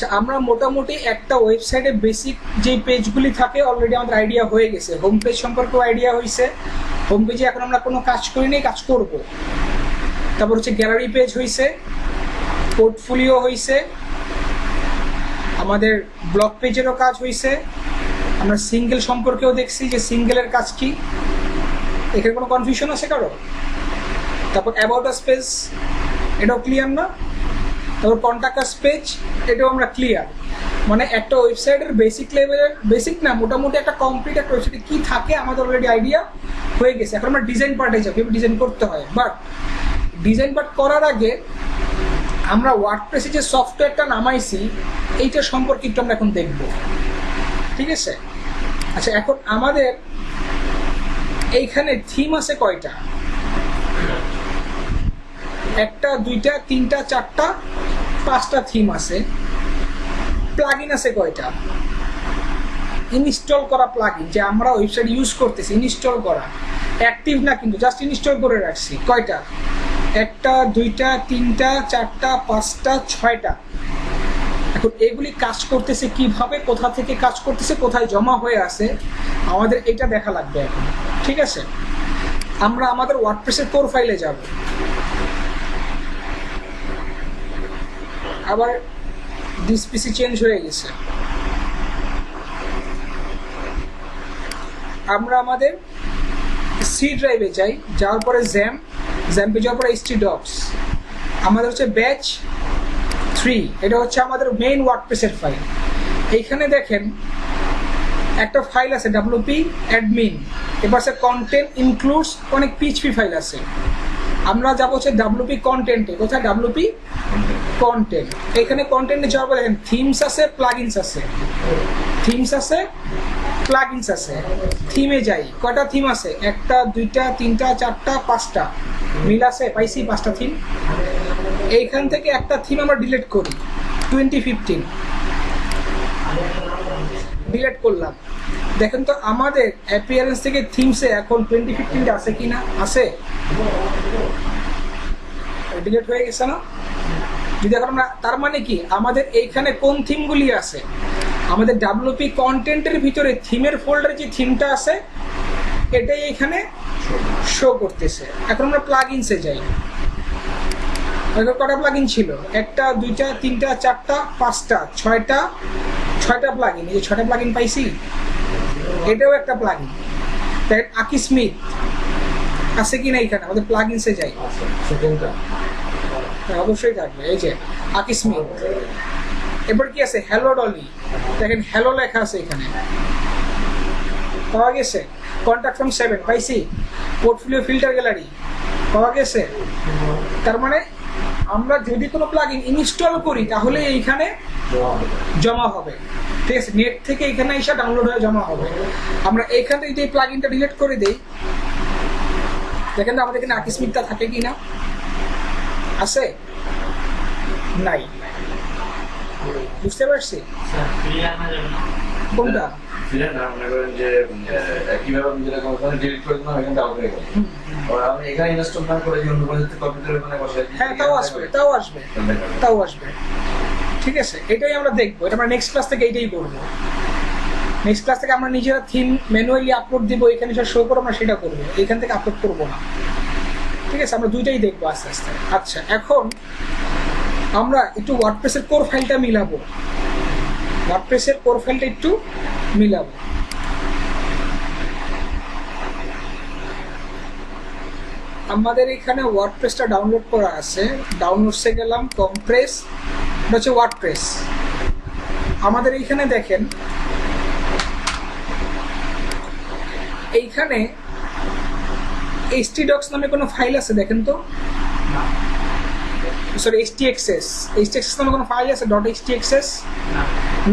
আচ্ছা, আমরা মোটামুটি একটা ওয়েবসাইটে বেসিক যে পেজগুলি থাকে অলরেডি আমাদের আইডিয়া হয়ে গেছে। হোম পেজ সম্পর্কেও আইডিয়া হয়েছে, হোম পেজে এখন আমরা কোনো কাজ করিনি, কাজ করব। তারপর হচ্ছে গ্যালারি পেজ হয়েছে, পোর্টফোলিও হয়েছে, আমাদের ব্লগ পেজেরও কাজ হয়েছে, আমরা সিঙ্গেল সম্পর্কেও দেখছি যে সিঙ্গেলের কাজ কি, এখানে কোনো কনফিউশন আছে কারো? তারপর অ্যাবাউট আস পেজ, এটাও ক্লিয়ার না? তারপর কন্ট্যাক্ট আস পেজ, এটাও আমরা ক্লিয়ার। মানে একটা ওয়েবসাইটের বেসিক লেভেলের, বেসিক না মোটামুটি একটা কমপ্লিট একটা ওয়েবসাইটে কী থাকে আমাদের অলরেডি আইডিয়া হয়ে গেছে। এখন আমরা ডিজাইন পার্টে যাবো, কীভাবে ডিজাইন করতে হয়। বাট ডিজাইন পার্ট করার আগে আমরা ওয়ার্ডপ্রেসে যে সফটওয়্যারটা নামাইছি এইটা সম্পর্কে একটু আমরা এখন দেখব, ঠিক আছে? আচ্ছা, এখন আমাদের এইখানে থিম আছে কয়টা? একটা, দুইটা, তিনটা, চারটা, পাঁচটা থিম আছে। প্লাগইন আছে কয়টা? ইনস্টল করা প্লাগইন যে আমরা ওয়েবসাইট ইউজ করতেছি, ইনস্টল করা, অ্যাক্টিভ না কিন্তু জাস্ট ইনস্টল করে রাখছি, কয়টা? একটা, দুইটা, তিনটা, চারটা, পাঁচটা, ছয়টা। এখন এগুলি কাজ করতেছে কিভাবে, কোথা থেকে কাজ করতেছে, কোথায় জমা হয়ে আছে, আমাদের এটা দেখা লাগবে এখন, ঠিক আছে? আমরা আমাদের ওয়ার্ডপ্রেসের কোর ফাইলে যাব। আবার ডিসপিসি চেঞ্জ হয়ে গেছে। আমরা আমাদের সি ড্রাইভে যাই, যাওয়ার পরে জ্যাম্পে যাওয়ার পরে এইচটি ডক্স, আমাদের হচ্ছে ব্যাচ 3, এটা হচ্ছে আমাদের মেইন ওয়ার্ডপ্রেসের ফাইল। এইখানে দেখেন একটা ফাইল আছে ডাব্লিউপি অ্যাডমিন, এবার সে কন্টেন্ট ইনক্লুডস, অনেক পিএইচপি ফাইল আছে। আমরা যাবো হচ্ছে ডাব্লিউপি কন্টেন্টে। কোথায়? WP content. এখানে কন্টেন্টে যাওয়ার পরে দেখেন থিমস আছে, প্লাগইনস আছে, থিমস আছে, প্লাগইনস আছে। থিমে যাই, কয়টা থিম আছে? একটা, দুইটা, তিনটা, চারটা, পাঁচটা। মিল আছে? পাইছি পাঁচটা থিম। এইখান থেকে একটা থিম আমরা ডিলিট করি, 2015 ডিলিট করলাম। দেখেন তো আমাদের অ্যাপিয়ারেন্স থেকে থিমসে এখন 2015 আছে কি না? আছে, ডিলিট হয়ে গেছে না? যদি এখন আমরা, তার মানে কি আমাদের এইখানে কোন থিমগুলি আছে? আমাদের ডাব্লিউপি কন্টেন্টের ভিতরে থিমের ফোল্ডারে যে থিমটা আছে এটাই এখানে শো করতেছে। এখন আমরা প্লাগইনসে যাই। কটা প্লাগইন ছিল? একটা, দুইটা, তিনটা, চারটা, পাঁচটা, ছয়টা প্লাগইন। এই যে 6টা প্লাগইন পাইছি, এটাও একটা প্লাগইন। দেখেন আকি স্মিথ আছে কি না এখানে? আমাদের প্লাগইনসে যাই, অবশ্যই থাকবে। এই যে আকি স্মিথ। এবার কি আছে? হ্যালো ডলি, দেখেন হ্যালো লেখা আছে এখানে, পাওয়া গেছে। কন্ট্যাক্ট ফ্রম 7 পাইছি। পোর্টফোলিও ফিল্টার গ্যালারি পাওয়া গেছে। তার মানে আমরা যদি কোনো প্লাগইন ইনস্টল করি তাহলে এইখানে জমা হবে, ঠিক আছে? নেট থেকে এখানে এসে ডাউনলোড হয়ে জমা হবে। আমরা এইখান থেকে যদি প্লাগইনটা ডিলিট করে দেই, দেখেন তো আমাদের এখানে আকি স্মিথটা থাকে কি না? আছে? নাই। বুঝতে পারছি কোনটা? হ্যাঁ, তাও আসবে, ঠিক আছে? এটাই আমরা দেখবো। এটা আমরা নেক্সট ক্লাস থেকে এইটাই করবো। নেক্সট ক্লাস থেকে আমরা নিজেরা থিম ম্যানুয়ালি আপলোড দিব, এখানে যা শো করবো আমরা সেটা করবো, এখান থেকে আপলোড করবো না, ঠিক আছে? আমরা দুইটাই দেখবো আস্তে আস্তে। আচ্ছা, এখন আমরা একটু ওয়ার্ডপ্রেসের কোর ফাইলটা মিলাবো, ওয়ার্ডপ্রেসের কোর ফাইলটা একটু মিলাবো। আমাদের এখানে ওয়ার্ডপ্রেসটা ডাউনলোড করা আছে, ডাউনলোডসে গেলাম, কম্প্রেস, এটা হচ্ছে ওয়ার্ডপ্রেস। আমাদের এইখানে দেখেন, এইখানে htdocs নামে কোনো ফাইল আছে? দেখেন তো, সরি htxs নামে কোনো ফাইল আছে? .htxs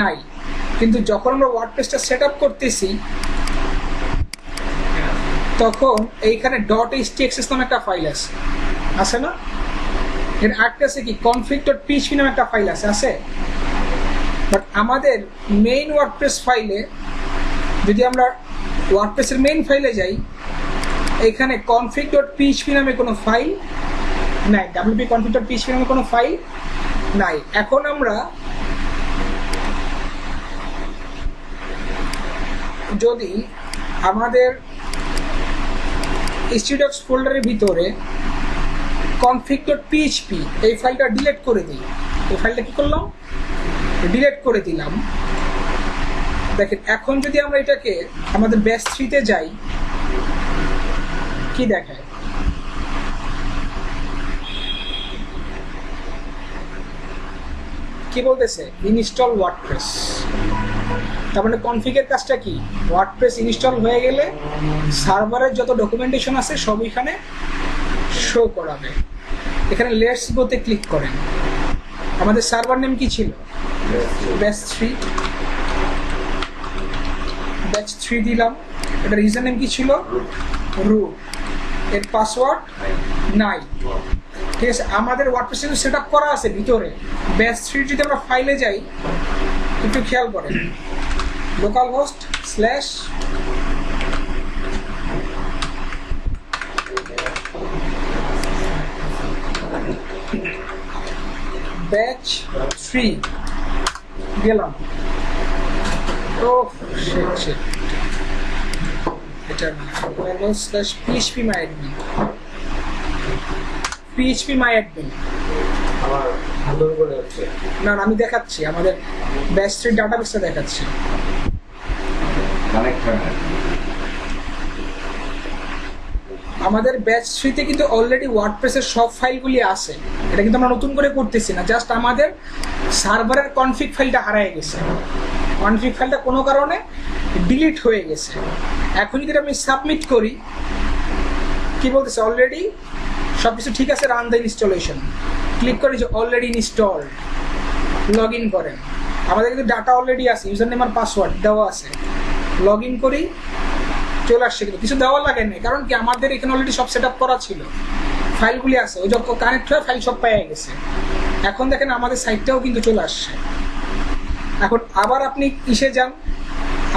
নাই। কিন্তু যখন আমরা ওয়ার্ডপ্রেসটা সেট আপ করতেছি তখন এইখানে .htxs নামে একটা ফাইল আছে না? এর আরেকটা আছে কি config.php নামে একটা ফাইল আছে। বাট আমাদের মেইন ওয়ার্ডপ্রেস ফাইলে, যদি আমরা ওয়ার্ডপ্রেসের মেইন ফাইলে যাই, এখানে config.php নামে কোনো ফাইল নাই, wp config.php নামে কোনো ফাইল নাই। এখন আমরা যদি আমাদের stdocs ফোল্ডারের ভিতরে config.php এই ফাইলটা ডিলিট করে দিই, এই ফাইলটা কি করলাম, ডিলিট করে দিলাম। দেখেন এখন যদি আমরা এটাকে আমাদের ব্যাচ 3 তে যাই, কি দেখায়, কি বলতেছে, ইনস্টল ওয়ার্ডপ্রেস। তার মানে কনফিগের কাজটা কি, ওয়ার্ডপ্রেস ইনস্টল হয়ে গেলে সার্ভারের যত ডকুমেন্টেশন আছে সব এখানে শো করাবে। এখানে লেটস গোতে ক্লিক করেন। আমাদের সার্ভার নেম কি ছিল, ব্যাচ 3, ব্যাচ 3 দিলাম। এটা ইউজার নেম কি ছিল, রুট, এর পাসওয়ার্ড নাই। ঠিক আছে, আমাদের ওয়ার্ডপ্রেস সেট আপ করা আছে ভিতরে। ব্যাচ 3 যদি আমরা ফাইলে যাই, একটু খেয়াল করেন, লোকাল হোস্ট স্ল্যাশ ব্যাচ 3 গেলাম। তো এটা slash php myadmin, php myadmin। না আমি দেখাচ্ছি, আমাদের ব্যাচ 3 ডাটাবেসটা দেখাচ্ছি। আমাদের ব্যাচ 3 তে কিন্তু অলরেডি ওয়ার্ডপ্রেসের সব ফাইলগুলি আছে। এটা কিন্তু আমরা নতুন করে করতেছি না, জাস্ট আমাদের সার্ভারের কনফিগ ফাইলটা হারিয়ে গেছে। কনফিগ ফাইলটা কোনো কারণে ডিলিট হয়ে গেছে। এখন যদি আমি সাবমিট করি, কি বলতেছে, অলরেডি সব কিছু ঠিক আছে, রান দ্য ইনস্টলেশন। ক্লিক করি যে অলরেডি ইনস্টলড, লগ ইন করেন। আমাদের কিন্তু ডাটা অলরেডি আছে, ইউজার নেম আর পাসওয়ার্ড দেওয়া আছে। লগ ইন করি, চলে আসছে, কিন্তু কিছু দেওয়ার লাগে না, কারণ কি আমাদের এখানে অলরেডি সব সেট আপ করা ছিল, ফাইলগুলি আছে, ওই যখন কানেক্ট হয়ে ফাইল সব পেয়ে গেছে। এখন দেখেন আমাদের সাইটটাও কিন্তু চলে আসছে। এখন আবার আপনি ইসে যান,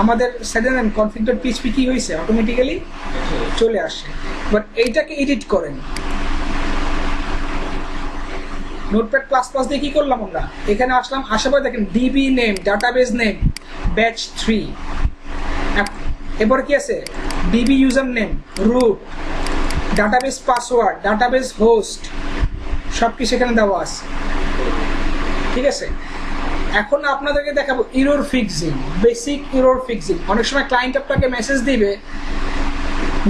আমাদের সাইডে নেন config.php কি হয়েছে, অটোমেটিক্যালি চলে আসে। বাট এইটাকে এডিট করেন। নোটপ্যাড প্লাস প্লাস দিয়ে কি করলাম, আমরা এখানে আসলাম, আশেপাশে দেখেন DB name, database name batch 3। এবার কি আছে, DB user name, root, database password, database host, সব কিছু এখানে দেওয়া আছে। ঠিক আছে, এখন আপনাদেরকে দেখাবো error fixing, basic error fixing. অনেক সময় ক্লায়েন্ট আপনাকে মেসেজ দিবে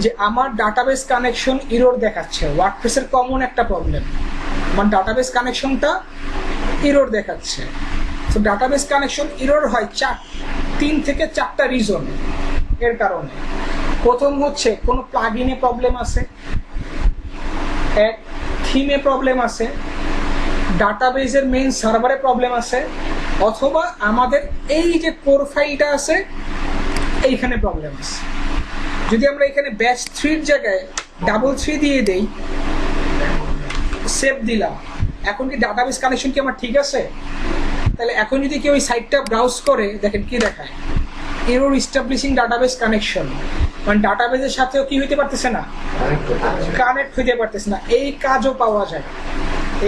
যে আমার ডাটাবেস কানেকশন এরর দেখাচ্ছে। ওয়ার্ডপ্রেসের কমন একটা প্রবলেম, আমার ডাটাবেস কানেকশনটা এরর দেখাচ্ছে। তো ডাটাবেস কানেকশন এরর হয় 3 থেকে 4টা রিজন এর কারণে। প্রথম হচ্ছে কোনো প্লাগইনে প্রবলেম আছে, এক থিমে প্রবলেম আছে, ডাটাবেসের মেইন সার্ভারে প্রবলেম আছে, অথবা আমাদের এই যে কোর ফাইলটা আছে এইখানে প্রবলেম আছে। যদি আমরা এখানে ব্যাচ 3 জায়গায় 3 দিয়ে দেই, সেভ দিলাম, এখন কি ডাটাবেস কানেকশন কি আমার ঠিক আছে? তাহলে এখন যদি কেউ ওই সাইটটা ব্রাউজ করে, দেখেন কি দেখায়, এরর ইস্টাবলিশিং ডাটাবেস কানেকশন, মানে ডাটাবেসের সাথেও কি হইতে পারতেছে না, কানেক্ট হইতে পারতেছে না। এই কাজও পাওয়া যায়,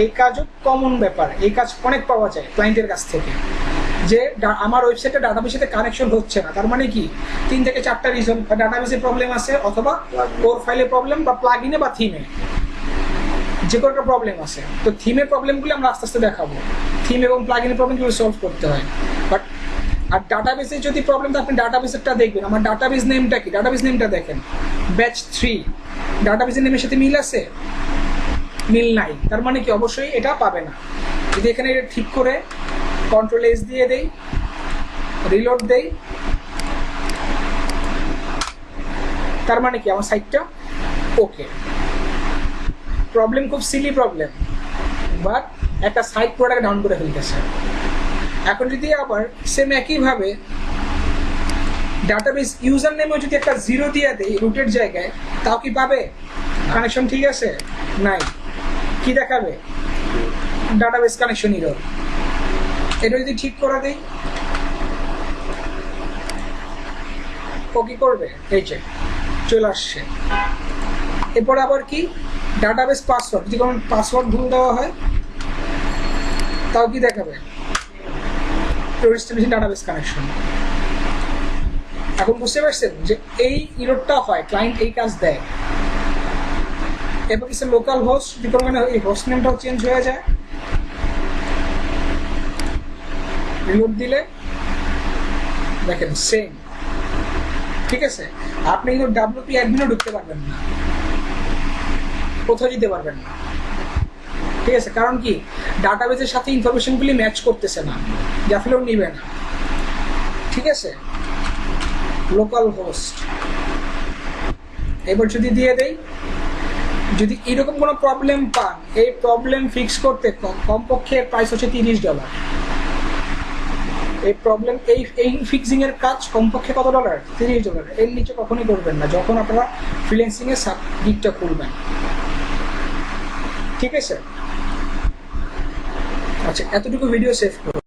এই কাজও কমন ব্যাপার, এই কাজ অনেক পাওয়া যায় ক্লায়েন্টের কাছ থেকে, যে আমার ওয়েবসাইটে ডাটাবেসের সাথে কানেকশন হচ্ছে না। তার মানে কি 3 থেকে 4টা রিজন, ডাটাবেসের প্রবলেম আছে, অথবা কোর ফাইলের প্রবলেম, বা প্লাগইনে বা থিমে যে কোনো একটা প্রবলেম আছে। তো থিমের প্রবলেমগুলো আমরা আস্তে আস্তে দেখাবো, থিম এবং প্লাগইনের প্রবলেমগুলো সলভ করতে হয়। বাট আর ডাটাবেসে যদি প্রবলেম, আপনি ডাটাবেসেরটা দেখবেন। আমার ডাটাবেস নেমটা কি, ডাটাবেস নেমটা দেখেন ব্যাচ 3, ডাটাবেসের নেমের সাথে মিল আছে, মিল নাই। তার মানে কি অবশ্যই এটা পাবে না। যদি এখানে এটা ঠিক করে Ctrl+S দিয়ে দেই, রিলোড দেই, তার মানে কি আমার সাইটটা ওকে। প্রবলেম খুব সিলি প্রবলেম, বাট একটা সাইট প্রোডাক্ট ডাউন করে ফেলতেছে। এখন যদি আবার সেম একইভাবে ডাটাবেস ইউজার নেমে যদি একটা 0 দিয়ে দেই রুটের জায়গায়, তাও কি পাবে? কানেকশন ঠিক আছে? নাই। কি দেখাবে? Database connection error. এটা যদি ঠিক করে দেই, ও কি করবে? এই যে চলে আসছে। এরপর আবার কি, ডাটাবেস পাসওয়ার্ড, যদি কোনো পাসওয়ার্ড ভুল দেওয়া হয় তাও কি দেখাবে? Database connection. এখন বুঝতে পারছেন যে এই ইরোরটা হয়, ক্লায়েন্ট এই কাজ দেয়, এবার কিছু লোকাল হোস্ট যদি করবেন এই হোস্ট নেমটাও চেঞ্জ হয়ে যায়, রিলোড দিলে দেখেন সেম, ঠিক আছে। আপনি কিন্তু ডাব্লিউপি অ্যাডমিনও ঢুকতে পারবেন না, কোথাও দিতে পারবেন না, ঠিক আছে। কারণ কি, ডাটাবেজের সাথে ইনফরমেশনগুলি ম্যাচ করতেছে না, জাফিলেও নিবে না, ঠিক আছে। লোকাল হোস্ট এবার যদি দিয়ে দেই, যদি এরকম কোনো প্রবলেম পান, এই প্রবলেম ফিক্স করতে কমপক্ষে প্রাইস হচ্ছে $30। এই প্রবলেম এই ফিক্সিং এর কাজ কমপক্ষে কত ডলার? $30। এর নিচে কখনোই করবেন না যখন আপনারা ফ্রিল্যান্সিং এর গিগটা খুলবেন, ঠিক আছে। আচ্ছা, এতটুকু ভিডিও সেভ করুন।